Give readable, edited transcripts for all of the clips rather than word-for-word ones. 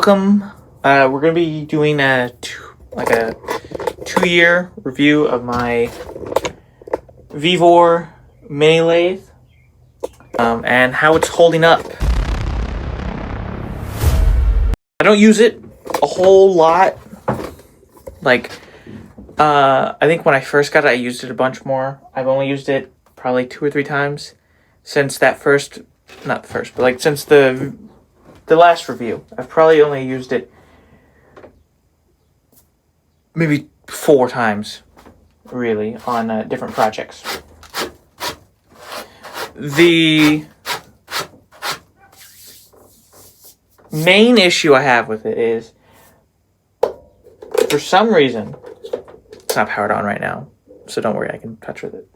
Welcome. We're gonna be doing a 2-year review of my VEVOR mini lathe and how it's holding up. I don't use it a whole lot. I think when I first got it, I used it a bunch more. I've only used it probably 2 or 3 times since that first, not the first, but like since the last review. I've probably only used it maybe 4 times, really, on different projects. The main issue I have with it is, for some reason, it's not powered on right now, so don't worry, I can touch with it.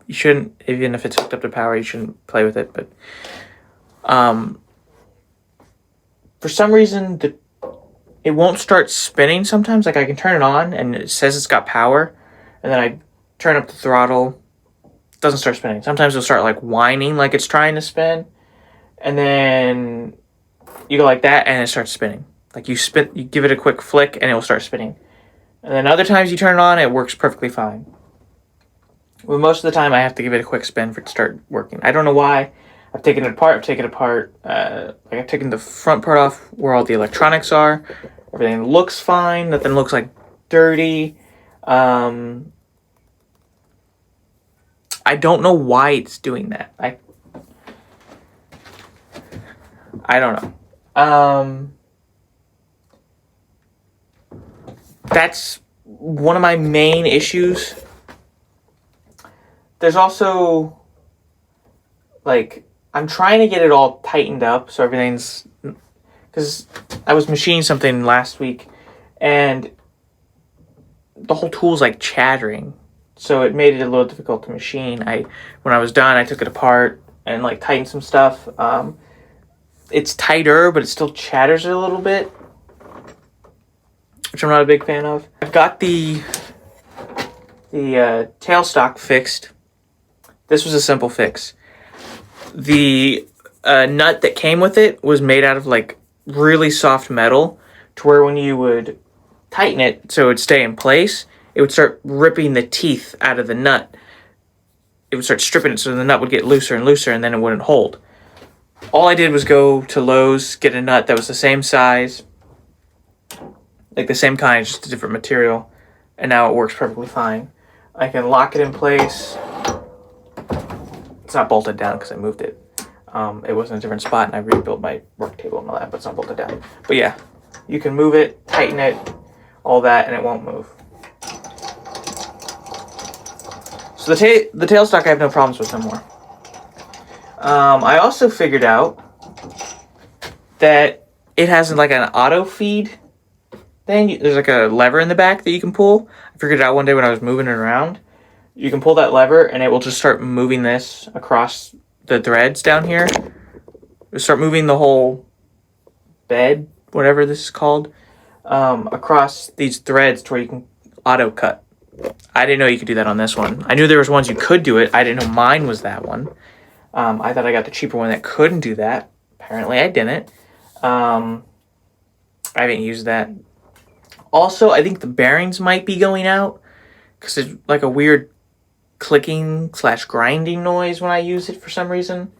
You shouldn't, even if it's hooked up to power, you shouldn't play with it, but for some reason, it won't start spinning sometimes. Like, I can turn it on, and it says it's got power, and then I turn up the throttle, it doesn't start spinning. Sometimes it'll start, like, whining like it's trying to spin, and then you go like that, and it starts spinning. Like, you give it a quick flick, and it will start spinning. And then other times you turn it on, it works perfectly fine. Well, most of the time, I have to give it a quick spin for it to start working. I don't know why. I've taken it apart. I've taken the front part off where all the electronics are. Everything looks fine. Nothing looks like dirty. I don't know why it's doing that. I don't know. That's one of my main issues. There's also, like, I'm trying to get it all tightened up so everything's, because I was machining something last week and the whole tool's like chattering, so it made it a little difficult to machine. When I was done, I took it apart and like tightened some stuff. It's tighter, but it still chatters a little bit, which I'm not a big fan of. I've got the tailstock fixed. This was a simple fix. The nut that came with it was made out of like really soft metal, to where when you would tighten it so it would stay in place, it would start ripping the teeth out of the nut. It would start stripping it, so the nut would get looser and looser, and then it wouldn't hold. All I did was go to Lowe's, get a nut that was the same size, like the same kind, just a different material, and now it works perfectly fine. I can lock it in place. It's not bolted down because I moved it. It was in a different spot, and I rebuilt my work table and all that, but it's not bolted down. But yeah, you can move it, tighten it, all that, and it won't move. So the tailstock I have no problems with no more. I also figured out that it has like an auto feed thing. There's like a lever in the back that you can pull. I figured it out one day when I was moving it around. You can pull that lever, and it will just start moving this across the threads down here. It'll start moving the whole bed, whatever this is called, across these threads to where you can auto cut. I didn't know you could do that on this one. I knew there was ones you could do it. I didn't know mine was that one. I thought I got the cheaper one that couldn't do that. Apparently I didn't. I haven't used that. Also, I think the bearings might be going out because it's like a weird clicking/grinding noise when I use it for some reason.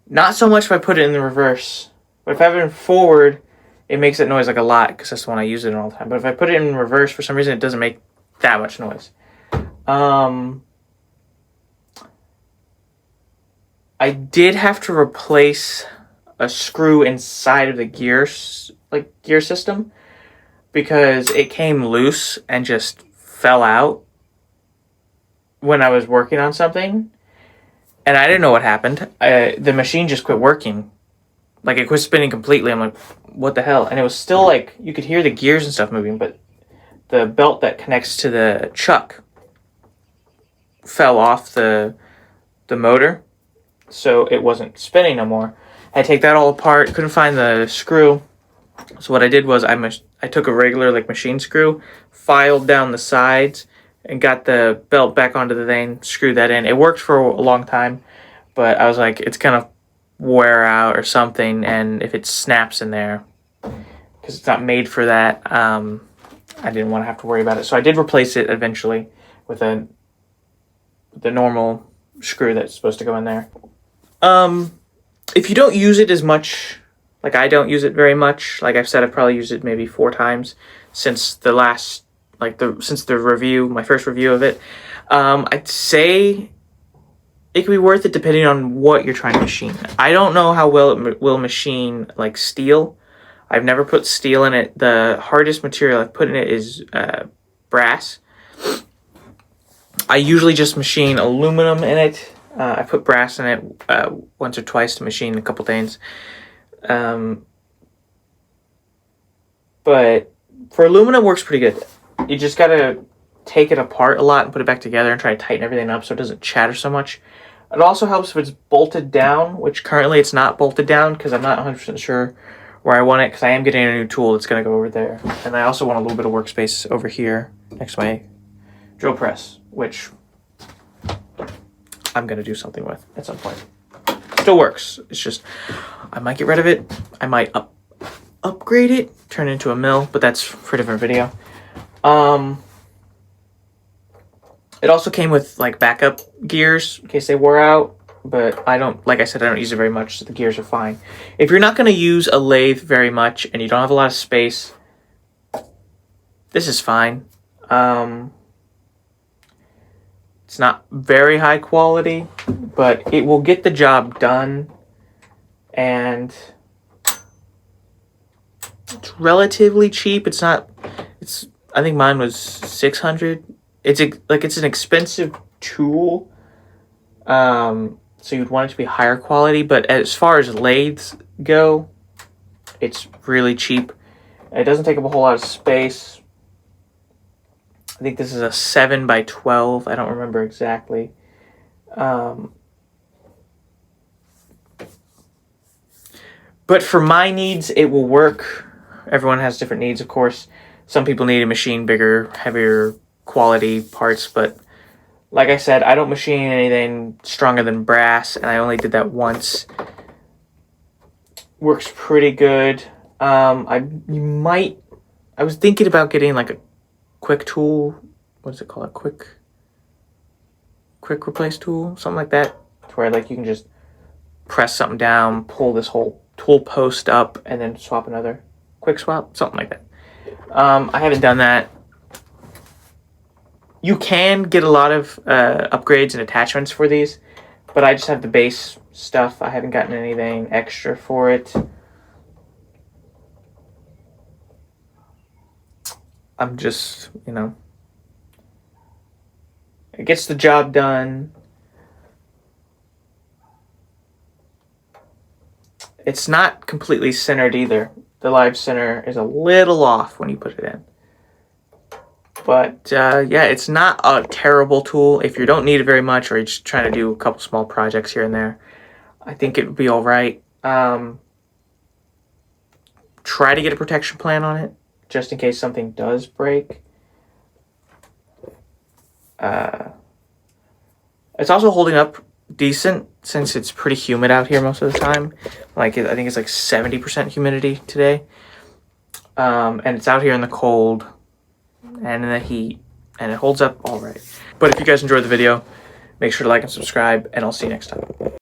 Not so much if I put it in the reverse, but if I have it in forward, it makes that noise like a lot because that's the one I use it in all the time. But if I put it in reverse, for some reason, it doesn't make that much noise. I did have to replace a screw inside of the gear system because it came loose and just fell out when I was working on something, and I didn't know what happened. The machine just quit working. Like, it quit spinning completely. I'm like, what the hell? And it was still like, you could hear the gears and stuff moving, but the belt that connects to the chuck fell off the motor, so it wasn't spinning no more. I had to take that all apart, couldn't find the screw. So what I did was I took a regular like machine screw, filed down the sides, and got the belt back onto the thing, screwed that in. It worked for a long time, but I was like, it's gonna wear out or something, and if it snaps in there, because it's not made for that. I didn't want to have to worry about it. So I did replace it eventually with the normal screw that's supposed to go in there. If you don't use it as much, like I don't use it very much, like I've said, I've probably used it maybe 4 times since the last, since the review, my first review of it. I'd say it could be worth it depending on what you're trying to machine. I don't know how well it will machine like steel. I've never put steel in it. The hardest material I've put in it is brass. I usually just machine aluminum in it. I put brass in it once or twice to machine a couple things. But for aluminum, works pretty good. You just gotta take it apart a lot and put it back together and try to tighten everything up so it doesn't chatter so much. It also helps if it's bolted down, which currently it's not bolted down because I'm not 100% sure where I want it, because I am getting a new tool that's going to go over there. And I also want a little bit of workspace over here next to my drill press, which I'm going to do something with at some point. Still works. It's just, I might get rid of it. I might upgrade it, turn it into a mill, but that's for a different video. It also came with like backup gears in case they wore out, but I don't, like I said, I don't use it very much, so the gears are fine. If you're not going to use a lathe very much and you don't have a lot of space, this is fine. It's not very high quality, but it will get the job done, and it's relatively cheap. It's not, I think mine was $600. It's an expensive tool, so you'd want it to be higher quality, but as far as lathes go, it's really cheap. It doesn't take up a whole lot of space. I think this is a 7 by 12. I don't remember exactly. But for my needs, it will work. Everyone has different needs, of course. Some people need a machine bigger, heavier quality parts, but like I said, I don't machine anything stronger than brass, and I only did that once. Works pretty good. I was thinking about getting like a quick tool. What is it called? A quick replace tool, something like that, to where like you can just press something down, pull this whole tool post up, and then swap another. Quick swap, something like that. I haven't done that. You can get a lot of upgrades and attachments for these, but I just have the base stuff. I haven't gotten anything extra for it. I'm just, it gets the job done. It's not completely centered either. The live center is a little off when you put it in. But yeah, it's not a terrible tool if you don't need it very much, or you're just trying to do a couple small projects here and there. I think it would be all right. Try to get a protection plan on it, just in case something does break. It's also holding up decent since it's pretty humid out here most of the time. I think it's like 70% humidity today. And it's out here in the cold and in the heat, and it holds up all right. But if you guys enjoyed the video, make sure to like and subscribe, and I'll see you next time.